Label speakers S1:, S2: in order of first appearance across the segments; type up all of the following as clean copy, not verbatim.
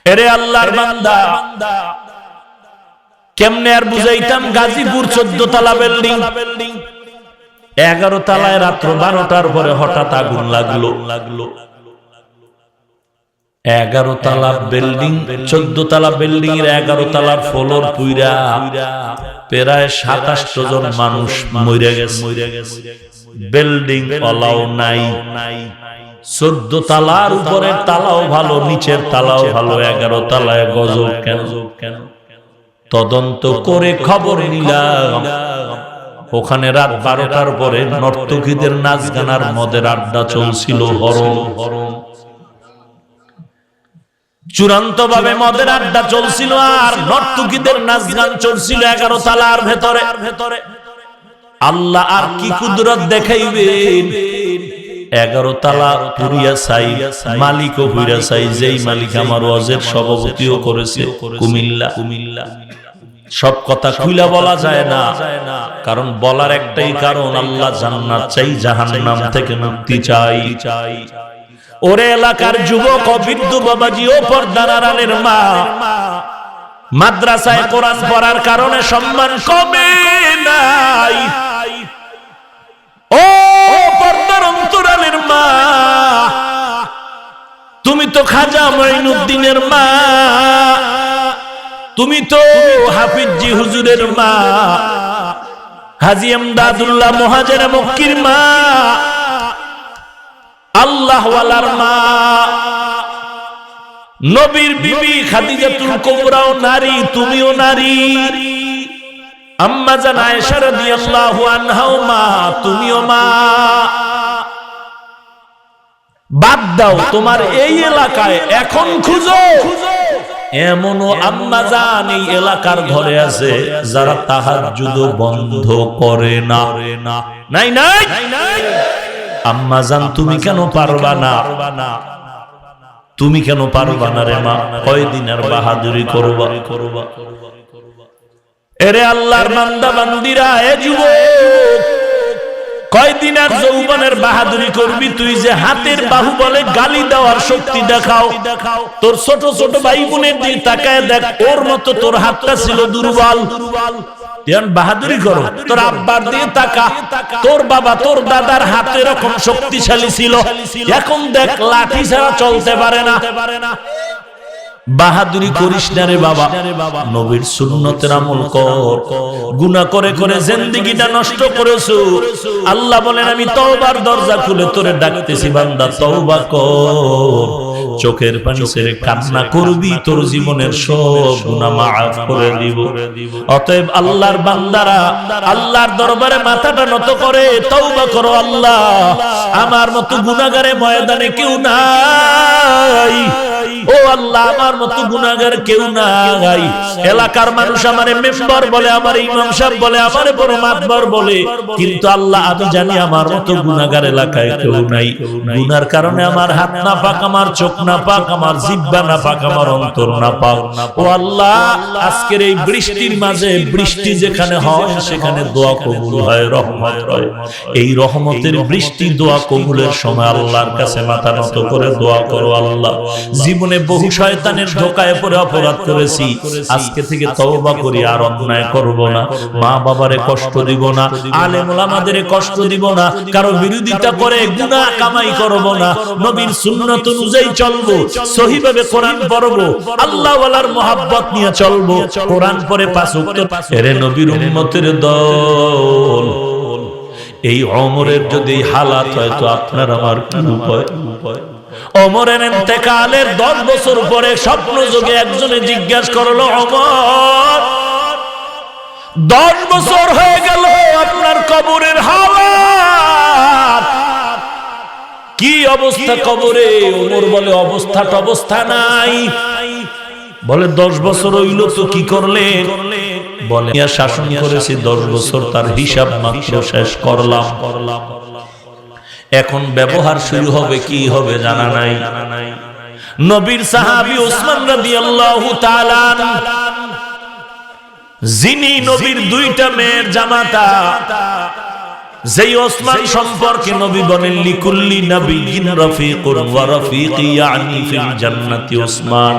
S1: এরে আল্লাহর বান্দা, কেমনে আর বুঝাইতাম? গাজীপুর 14 তলা বিল্ডিং, 11 তলায় রাত্র 12টার পরে হঠাৎ আগুন লাগলো। 11 তলা বিল্ডিং, 14 তলা বিল্ডিং এর 11 তলার ফ্লোর পুইরা প্রায় 27 জন মানুষ মরে গেছে। বিল্ডিং পালাও নাই। 14 তালার উপরের তালাও ভালো, নিচের তালাও ভালো, 11 তালায় গজব কেন? তদন্ত করে খবর নিলাম, ওখানে রাত 12টার পরে নর্তকীদের নাচ গানার মদের আড্ডা চলছিল। হরম চূড়ান্ত ভাবে মদের আড্ডা চলছিল আর নর্তকীদের নাচ গান চলছিল 11 তালার ভেতরে। আল্লাহ আর কি কুদরত দেখাইবেন? 11 তালা পুরিয়া চাই, মালিকও পুরিয়া চাই, যেই মালিক আমার ওয়াজের সভাপতিও করেছে কুমিল্লা। সব কথা খুইলা বলা যায় না, কারণ বলার একটাই কারণ, আল্লাহ জান্নাত চাই, জাহান্নাম থেকে মুক্তি চাই। ওরে এলাকার যুবক ও বৃদ্ধ বাবাজি ও পর্দার আড়ালের মা, মাদ্রাসায় কোরআন পড়ার কারণে সম্মান কমে নাই। ও পর্দার অন্তরালের মা, তুমি তো খাজা মঈনুদ্দিনের মা, তুমি তো হাফিজি হুজুরের মা, হাজী এমদাদুল্লাহ মুহাজির মক্কির মা, আল্লাহ ওয়ালার মা, নবীর বিবি খাদিজাতুল কুবরাও নারী, তুমিও নারী। আম্মা জান আয়েশা রাদিয়াল্লাহু আনহাও মা, তুমিও মা। বাদ দাও, তোমার এই এলাকায় এখন খুঁজো এমনও আম্মা জান এই এলাকার ঘরে আছে যারা তাহাজ্জুদ বন্ধ করে না। নাই নাই, আম্মা জান তুমি কেন পারবা না? তুমি কেন পারবা না রে মা? কয়দিন আর বাহাদুরি করবা? এরে আল্লাহর বান্দা বান্দিরা, এ যুবক, কয়দিন আর যৌবনের বাহাদুরি করবি? তুই যে হাতের বাহুবলে গালি দেওয়ার শক্তি দেখাও, তোর ছোট ছোট ভাই বোনের দিকে তাকায় দেখ, ওর মতো তোর হাতটা ছিল দুর্বল। বাহাদুরি করো, তোর আব্বার দিয়ে তাকা, তোর বাবা তোর দাদার হাত এরকম শক্তিশালী ছিল, এখন দেখ লাঠি ছাড়া চলতে পারে না। বাহাদুরি করিস না রে বাবা, নবীর সুন্নতের আমল কর। গুনাহ করে করে জিন্দেগিটা নষ্ট করেছো, আল্লাহ বলেন আমি তওবার দরজা খুলে তোরে ডাকতেছি, বান্দা তওবা কর। চোখের পানি ছেড়ে কান্না করবি, তোর জীবনের সব গুনাহ মাফ করে দিব। অতএব আল্লাহর বান্দারা আল্লাহর দরবারে মাথাটা নত করে তওবা করো। আল্লাহ, আমার মতো গুনাহগারে ময়দানে কেউ নাই। ও আল্লাহ, আমার মতো গুনাহগার কেউ নাই। এলাকার মানুষ আমারে মেম্বার বলে, আমার ইমাম সাহেব বলে, আমারে বড় মাতবর বলে, কিন্তু আল্লাহ আমি জানি আমার মতো গুনাহগার এলাকায় কেউ নাই। গুনার কারণে আমার হাত না পাক, আমার চোখ না পাক, আমার জিহ্বা না পাক, আমার অন্তর না পাক। ও আল্লাহ, আজকের এই বৃষ্টির মাঝে, বৃষ্টি যেখানে হয় সেখানে দোয়া কবুল হয়, রহমত হয়। এই রহমতের বৃষ্টি দোয়া কবুলের সময় আল্লাহর কাছে মাথা নত করে দোয়া করো। আল্লাহ, জীবনে বহু শয়তানের ধোঁকায় পড়ে অপরাধ করেছি, আজকে থেকে তওবা করি, আর অন্যায় করব না, মা বাবারে কষ্ট দিব না, আলেম ওলামাদের কষ্ট দিব না, কারো বিরোধিতা করে গুনাহ কামাই করব না, নবীর সুন্নাত অনুযায়ী চলবো, সহিভাবে কোরআন পড়বো, আল্লাহ ওয়ালার মহব্বত নিয়ে চলবো, কোরআন পড়ে 5 ওয়াক্ত। এরে নবীর উম্মতের দল, এই ওমরের যদি হালাত হয় তো আপনার আমার কি উপায়? ওমরের ইন্তেকালের 10 বছর পরে স্বপ্ন যোগে একজনে জিজ্ঞাসা করলো, ওমর 10 বছর হয়ে গেল আপনার কবরের হালাত কি অবস্থা কবরে? ওমর বলে অবস্থাটা অবস্থা নাই। বলে 10 বছর হইল তো কি করলেন? বলে শাসন করেছি 10 বছর, তার হিসাব মাত্র শেষ করলাম। এখন ব্যবহার শুরু হবে, কি হবে জানা নাই। নবীর সাহাবী ওসমান রাদিয়াল্লাহু তাআলা, যিনি নবীর 2টা মেয়ের জামাতা, যেই ওসমান সম্পর্কে নবী বলেন লিকুল্লি নাবিয়্যিন রাফিকুন ওয়া রাফিকি ইয়ানি ফিল জান্নাতি উসমান,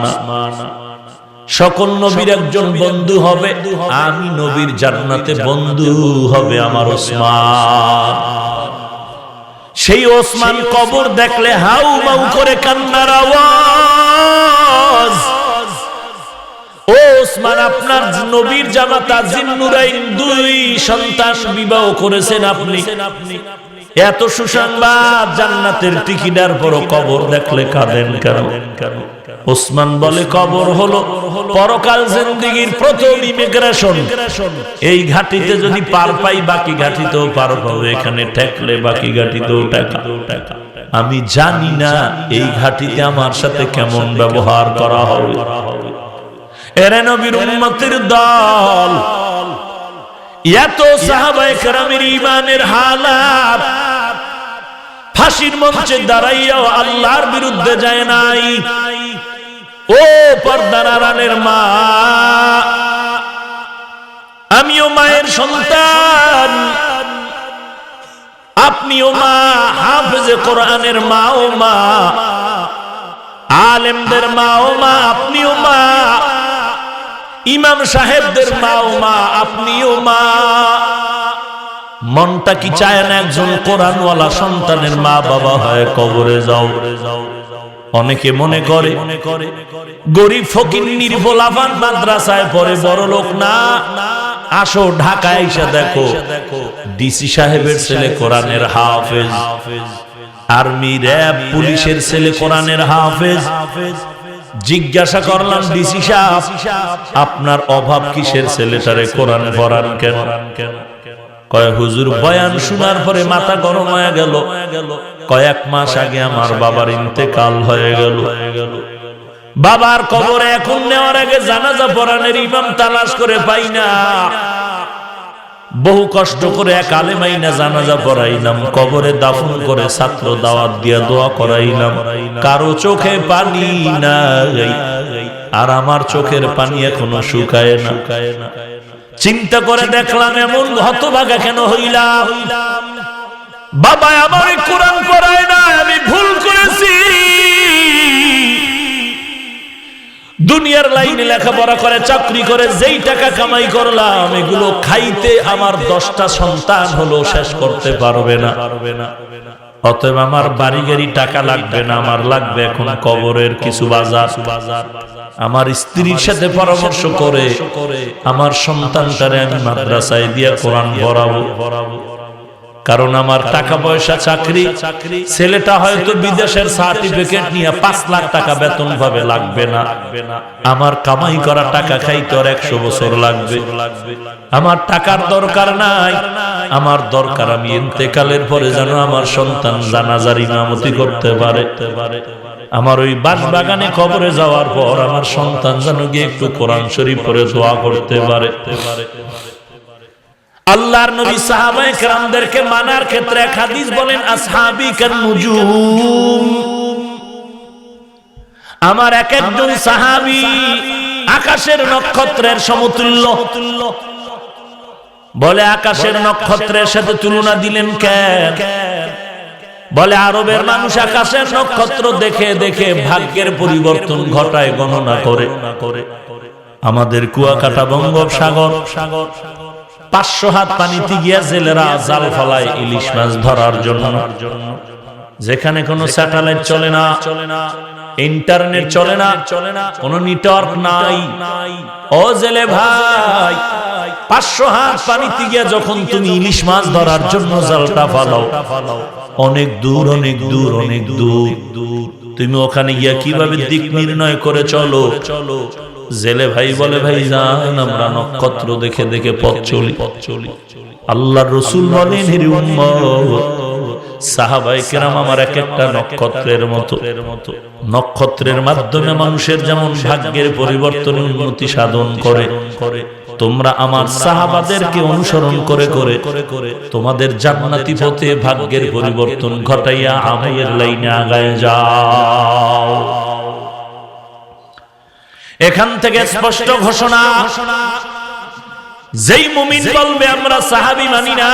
S1: সকল নবীর একজন বন্ধু হবে, আমি নবীর জান্নাতে বন্ধু হবে আমার ওসমান। সেই ওসমান কবর দেখলে হাউ মাউ করে কান্নার আওয়াজ। ও ওসমান, আপনার নবীর জামাতা জিন্নুরাইন 2 সন্তান বিবাহ করেছেন আপনি, এত সুসংবাদ জান্নাতের টিকিটার পর কবর দেখলে কাঁদেন কেন? ওসমান বলে কবর হলো পরকাল জিন্দেগির প্রথম ইমিগ্রেশন। এই ঘাটিতে যদি পার পাই বাকি ঘাটিতেও পার পাবো, এখানে ঠেকলে বাকি ঘাটিতেও ঠেকা। আমি জানি না এই ঘাটিতে আমার সাথে কেমন ব্যবহার করা হবে। এরে নবীর উম্মতের দল, এত সাহাবায়ে কেরামের ঈমানের হালাত, ফাঁসির মঞ্চে দাঁড়াইয়াও আল্লাহর বিরুদ্ধে যায় নাই। ও পর্দার আড়ালের মা, আমিও মায়ের সন্তান, আপনিও মা, হাফেজে কোরআনের মা ও মা, আলেমদের মা ও মা, আপনিও মা, ইমাম সাহেবদের মা ও মা, আপনিও মা। মনটা কি চায় না একজন কোরআনওয়ালা সন্তানের মা বাবা হয় কবরে যাও? অনেকে মনে করে গরিব ফকির নির্ভোলাভান মাদ্রাসায় পড়ে, বড় লোক না। আসো ঢাকায় এসে দেখো ডিসি সাহেবের ছেলে কোরআনের হাফেজ, আর্মি র‍্যাব পুলিশের ছেলে কোরআনের হাফেজ। জিজ্ঞাসা করলাম ডিসি সাহেব, আপনার অভাব কিসের? ছেলেটারে কোরআন পড়ান কেন? কয় হুজুর, বয়ান শোনার পরে মাথা গরম হয়ে গেল। কয়েক মাস আগে আমার বাবার ইন্তেকাল হয়ে গেল। বাবার কবরে এখন নেওয়ার আগে জানাজা পড়ানোর ইমাম তালাশ করে পাই না। বহু কষ্ট করে এক আলেমাইনা জানাজা পড়াইলাম, কবরে দাফন করে ছাত্র দাওয়াত দিয়া দোয়া করাইলাম, কারো চোখে পানি নাই, আর আমার চোখের পানি এখনো শুকায় না। চিন্তা করে দেখলাম এমন হতভাগা কেন হইলাম? বাবা আমার কোরআন পড়ায় না, আমি ভুল করেছি। দুনিয়ার লাইনে লেখাপড়া করে চাকরি করে যেই টাকা কামাই করলাম, এগুলো খাইতে আমার 10টা সন্তান হলো শেষ করতে পারবে না। অতএব আমার বাড়ি গাড়ি টাকা লাগবে না, আমার লাগবে এখন কবরের কিছু বাজার। আমার স্ত্রীর সাথে পরামর্শ করে আমার সন্তানটারে আমি মাদ্রাসায় দিয়া কোরআন পড়াবো। কারণ আমার টাকা পয়সা চাকরি, ছেলেটা হয়তো বিদেশের সার্টিফিকেট নিয়ে 5 লাখ টাকা বেতন পাবে, লাগবে না। আমার কামাই করা টাকা খাইতে আর 100 বছর লাগবে। আমার টাকার দরকার নাই, আমার দরকার আমি ইন্তেকালের পরে যেন আমার সন্তান জানাজার ইমামতি করতে পারে। আমার ওই বাসবাগানে কবরে যাওয়ার পর আমার সন্তান যেন গিয়ে একটু কোরআন শরীফ পড়ে দোয়া করতে পারে। আল্লাহর নবী সাহাবায়ে কেরামদেরকে মানার ক্ষেত্রে এক হাদিস বলেন, আসহাবী কান নুজুম, আমার এক একজন সাহাবী আকাশের নক্ষত্রের সমতুল্য। বলে আকাশের নক্ষত্রের সাথে তুলনা দিলেন কেন? বলে আরবের মানুষ আকাশের নক্ষত্র দেখে দেখে ভাগ্যের পরিবর্তন ঘটায়, গণনা করে। আমাদের কুয়াকাটা বঙ্গোপসাগর 500 হাত পানিতে গিয়া জেলেরা জাল ফলায় ইলিশ মাছ ধরার জন্য। যেখানে কোনো স্যাটেলাইট চলে না, ইন্টারনেট চলে না, কোনো নেটওয়ার্ক নাই, ও জেলে ভাই 500 হাত পানিতে গিয়া যখন তুমি ইলিশ মাছ ধরার জন্য জালটা ফালাও, অনেক দূর অনেক দূর অনেক দূর, তুমি ওখানে গিয়া কিভাবে দিক নির্ণয় করে চলো? জেলে ভাই বলে, ভাই জান আমরা নক্ষত্র দেখে দেখে পথ চলি। আল্লাহর রাসূল বলেন, হে উম্মত, সাহাবায়ে কেরাম আমার এক একটা নক্ষত্রের মতো। নক্ষত্রের মাধ্যমে মানুষের যেমন ভাগ্যের পরিবর্তন উন্নতি সাধন করে, তোমরা আমার সাহাবাদেরকে অনুসরণ করে করে তোমাদের জান্নাতি পথে ভাগ্যের পরিবর্তন ঘটাইয়া আমলের লাইনে আগায় যাও। এখান থেকে স্পষ্ট ঘোষণা, যেই মুমিন বলবে আমরা সাহাবী মানি না,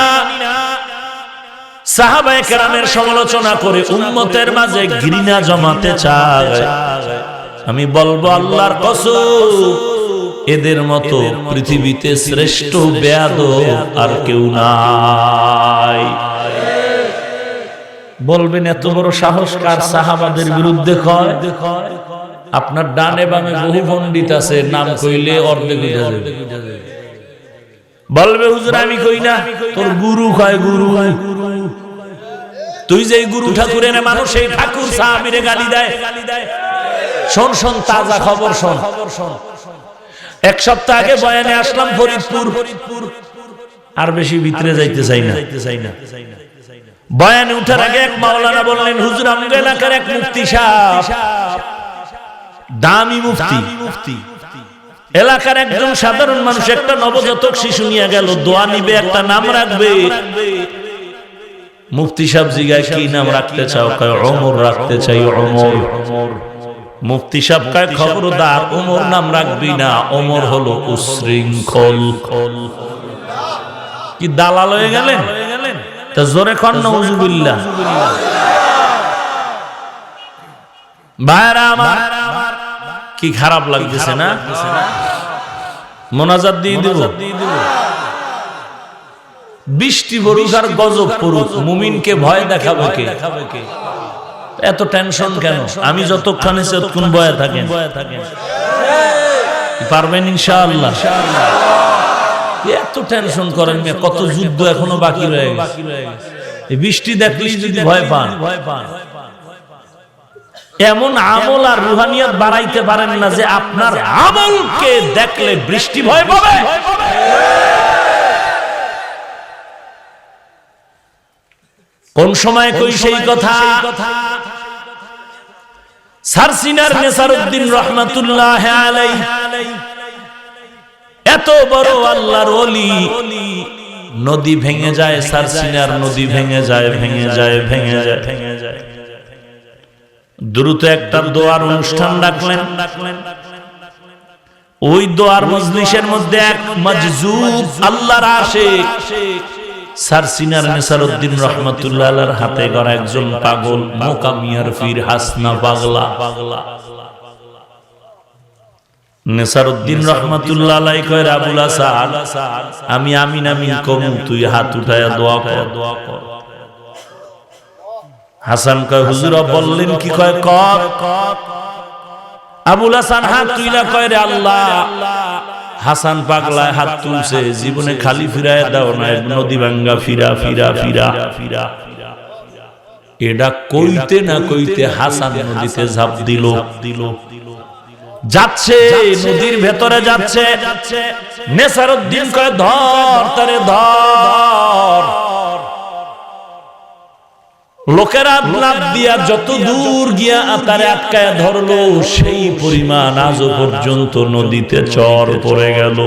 S1: সাহাবায়ে কেরামের সমালোচনা করে উম্মতের মাঝে ঘৃণা জমাতে চায়। আমি বলবো আল্লাহর কসম, এদের মতো পৃথিবীতে শ্রেষ্ঠ বেয়াদব আর কেউ নাই। বলবেন এত বড় সাহস কার সাহাবাদের বিরুদ্ধে কয়? আপনার ডানে বামে বহু পণ্ডিত আছে, নাম কইলে অর্ধেক হয়ে যাবে। বলবে হুজুর আমি কই না, তোর গুরু কয় গুরু। তুই যে গুরু ঠাকুরের মানুষ, সেই ঠাকুর সাহাবীরে গালি দেয়। শোন শোন, তাজা খবর শোন। এক সপ্তাহ আগে বয়ানে আসলাম ফরিদপুর, আর বেশি ভিতরে যাইতে চাই না। বয়ানে উঠার আগে এক মাওলানা বললেন, হুজুর আমগো এলাকার এক মুফতি সাহেব, দামি মুফতি, এলাকার একজন সাধারণ মানুষ একটা নবজাতক শিশু নিয়ে গেল, দোয়া নিবে, একটা নাম রাখবে। মুফতি সাহেব জিজ্ঞাসা, কি নাম রাখতে চাও? কয় ওমর রাখতে চাই। ওমর। মুফতি সাহেব কয় খবরদার, ওমর নাম রাখবি না, ওমর হলো উশৃঙ্খল। কি দালাল হয়ে গেলেন? তা জোরে কর নাউজুবিল্লাহ। ভাইরা আমার, কি খারাপ লাগতেছে না? মোনাজাত দিয়ে দিব। বৃষ্টি পড়ুক আর গজব পড়ুক, মুমিনকে ভয় দেখাবে কে? এত টেনশন কেন? আমি যতক্ষণ এসে ততক্ষণ ভয়ে থাকেন। পারবেন ইনশাআল্লাহ। এত টেনশন করেন, কত যুদ্ধ এখনো বাকি রয়ে গেছে। এই বৃষ্টি দেখলেই যদি ভয় পান, এমন আমল আর রুহানিয়াত বাড়াইতে পারেন না যে আপনার আমলকে দেখলে বৃষ্টি ভয় পাবে। কোন সময় কই সেই কথা? সারসিনার নেসারউদ্দিন রহমাতুল্লাহ আলাইহি, এত বড় আল্লাহর ওলি, নদী ভেঙে যায়, সারসিনার নদী ভেঙে যায়। দ্রুত একটা দোয়ার অনুষ্ঠান ডাকলেন। ওই দোয়ার মজলিসের মধ্যে এক মজজুব আল্লাহর আশিক সারসিনার নেসারউদ্দিন রহমাতুল্লাহ আলাইহির হাতে গড়া একজন পাগল, মোকামিয়ার পীর হাসনা পাগলা। নেসারউদ্দিন রহমাতুল্লাহ আলাইহি কয়, আবুল হাসান, আমি আমিন আমিন কম, তুই হাত উঠায়া দোয়া কর। হাসান কয়, হুজুর বললেন কি? কয় কর। আবুল হাসান হাত তুইলা কয়, রে আল্লাহ, হাসান পাগলায় হাত তুলছে, জীবনে খালি ফিরায় দাও না, নদী ভাঙ্গা ফিরা। এটা কইতে না কইতে হাসান নদীতে ঝাঁপ দিল। যাচ্ছে, নদীর ভেতরে যাচ্ছে। নেসারউদ্দিন কয়, ধর তারে ধর। লোকেরা লাফ দিয়া যত দূর গিয়া তারে আটকায় ধরলো, সেই পরিমাণ আজও পর্যন্ত নদীতে চর পড়ে গেল।